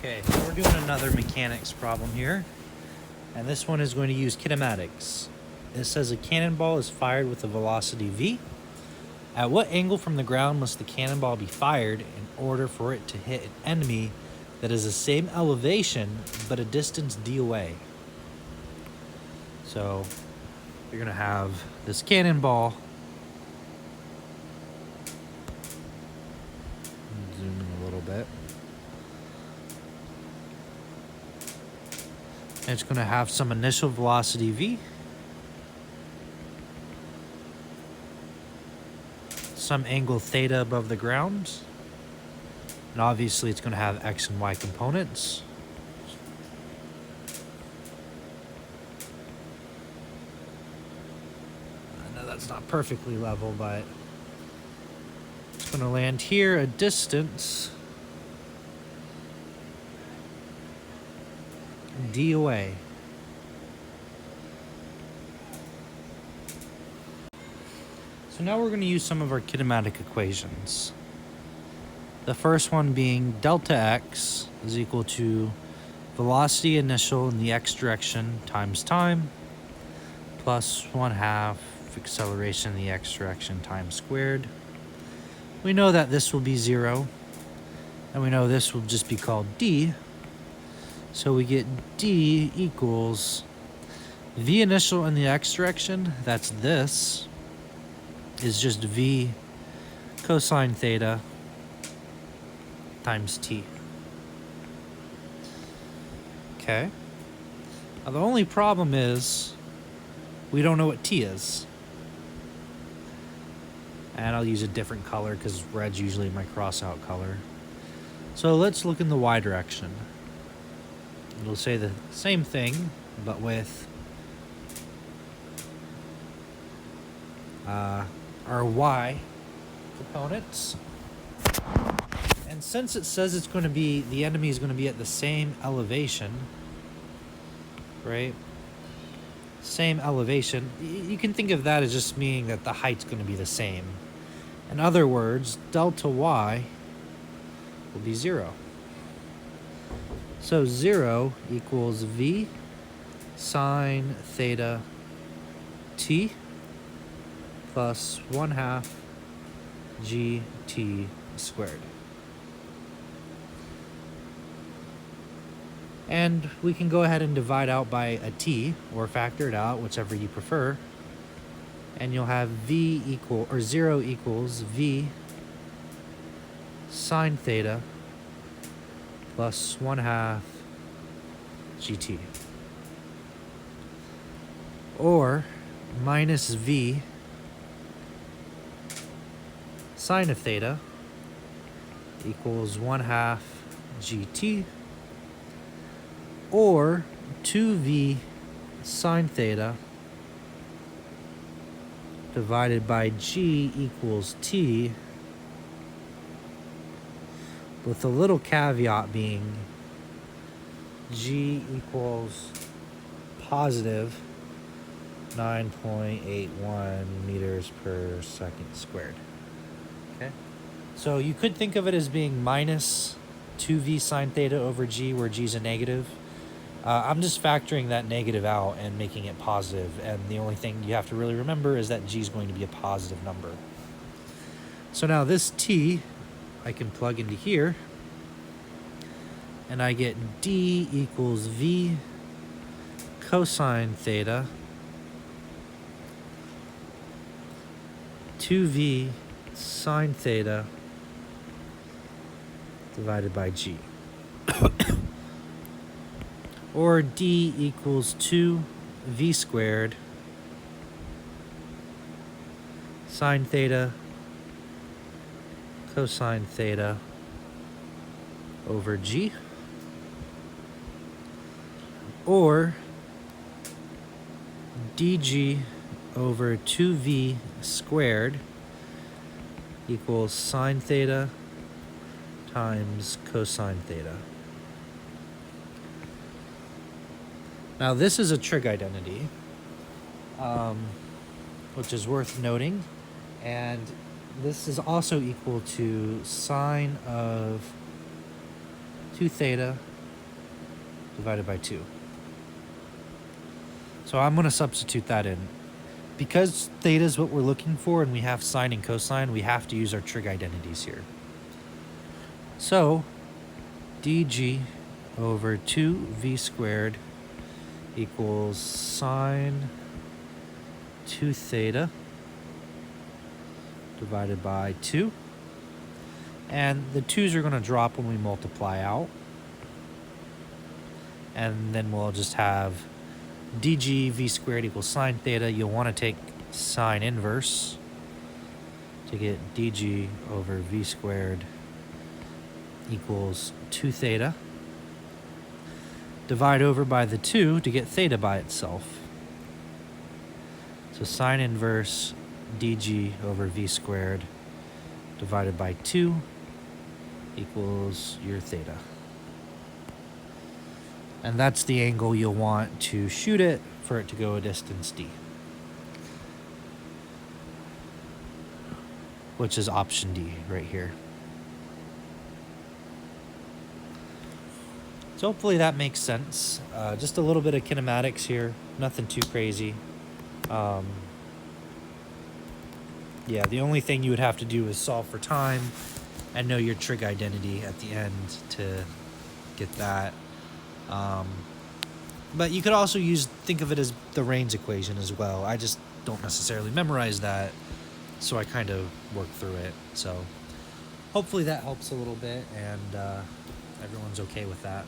Okay, we're doing another mechanics problem here, and this one is going to use kinematics. It says a cannonball is fired with a velocity v. At what angle from the ground must the cannonball be fired in order for it to hit an enemy that is the same elevation but a distance d away? So you're going to have this cannonball. Zoom in a little bit. And it's going to have some initial velocity v, some angle theta above the ground, and obviously it's going to have x and y components. I know that's not perfectly level, but it's going to land here a distance d away. So now we're going to use some of our kinematic equations. The first one being delta x is equal to velocity initial in the x direction times time plus 1/2 acceleration in the x direction times squared. We know that this will be 0, and we know this will just be called d. So we get d equals v initial in the x direction, that's this, is just v cosine theta times t. Okay. Now the only problem is we don't know what t is. And I'll use a different color because red's usually my cross-out color. So let's look in the y direction. It'll say the same thing, but with our y components. And since it says it's going to be, the enemy is going to be at the same elevation, right? Same elevation. You can think of that as just meaning that the height's going to be the same. In other words, delta y will be 0. So 0 equals v sine theta t plus 1/2 gt squared. And we can go ahead and divide out by a t, or factor it out, whichever you prefer. And you'll have 0 equals v sine theta plus 1/2 gt. Or minus v sine of theta equals 1/2 gt. Or 2v sine theta divided by g equals t, with a little caveat being g equals positive 9.81 meters per second squared. Okay, so you could think of it as being minus 2v sine theta over g, where g is a negative. I'm just factoring that negative out and making it positive, and the only thing you have to really remember is that g is going to be a positive number. So now this t I can plug into here, and I get d equals v cosine theta 2v sine theta divided by g. Or d equals 2v squared sine theta cosine theta over g. Or dg over 2v squared equals sine theta times cosine theta. Now this is a trig identity, which is worth noting, and this is also equal to sine of 2 theta divided by 2. So I'm going to substitute that in. Because theta is what we're looking for and we have sine and cosine, we have to use our trig identities here. So dg over 2v squared equals sine 2 theta divided by 2. And the 2's are going to drop when we multiply out. And then we'll just have dg v squared equals sine theta. You'll want to take sine inverse to get dg over v squared equals 2 theta. Divide over by the 2 to get theta by itself. So sine inverse dg over v squared divided by 2 equals your theta. And that's the angle you'll want to shoot it for it to go a distance d, which is option D right here. So hopefully that makes sense. Just a little bit of kinematics here, nothing too crazy. Yeah, the only thing you would have to do is solve for time and know your trig identity at the end to get that. But you could also think of it as the range equation as well. I just don't necessarily memorize that, so I kind of work through it. So hopefully that helps a little bit, and everyone's okay with that.